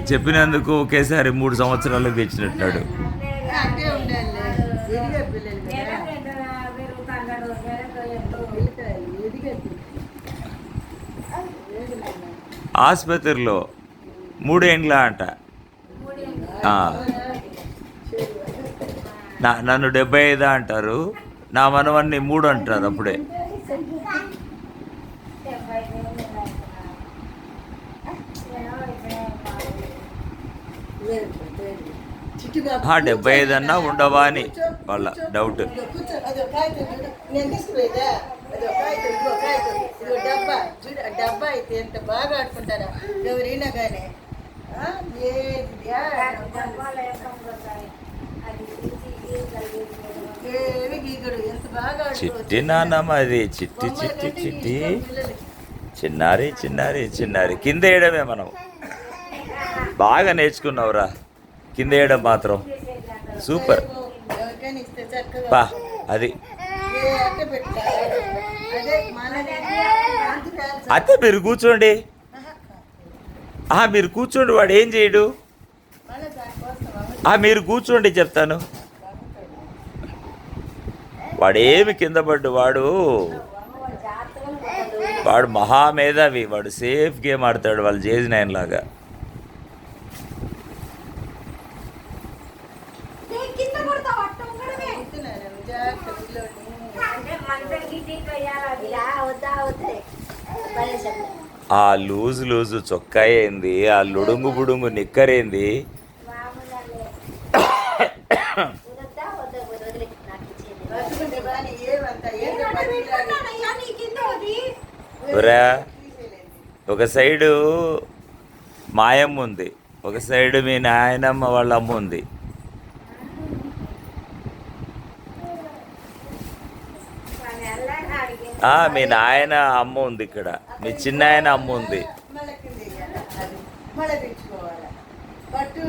చెప్పినందుకు ఒకేసారి 3 సంవత్సరాలకు తెచ్చినట్టున్నాడు. ఆసుపత్రిలో 3 ఏండ్ల అంట. నన్ను 75 అంటారు, నా మనవన్ని 3 అంటారు అప్పుడే. 75 అన్నా ఉండవా అని వాళ్ళ డౌట్. డబ్బా అయితే ఎంత బాగా ఆడుకుంటారా ఎవరైనా కానీ. చిట్టి నాన్నమ్మ అది, చిట్టి చిట్టి చిట్టి చిన్నారి చిన్నారి చిన్నారి. కింద వేయడమే మనం బాగా నేర్చుకున్నావురా, కింద వేయడం మాత్రం సూపర్ బా. అది అత్తే మీరు కూర్చోండి, మీరు కూర్చోండి, వాడు ఏం చేయడు. మీరు కూర్చోండి చెప్తాను. వాడేమి కింద పడ్డు, వాడు మహామేధావి, వాడు సేఫ్ గేమ్ ఆడతాడు, వాళ్ళు JG9 లాగా. ఆ లూజు చొక్కా ఏంది, ఆ లుడుంగు బుడుంగు నిక్కరేంది. ఒక సైడు మాయమ్మ ఉంది, ఒక సైడు మీ నాయనమ్మ వాళ్ళ అమ్మ ఉంది. మీ నాయన అమ్మ ఉంది ఇక్కడ, మీ చిన్నాయన అమ్మ ఉంది. పట్టు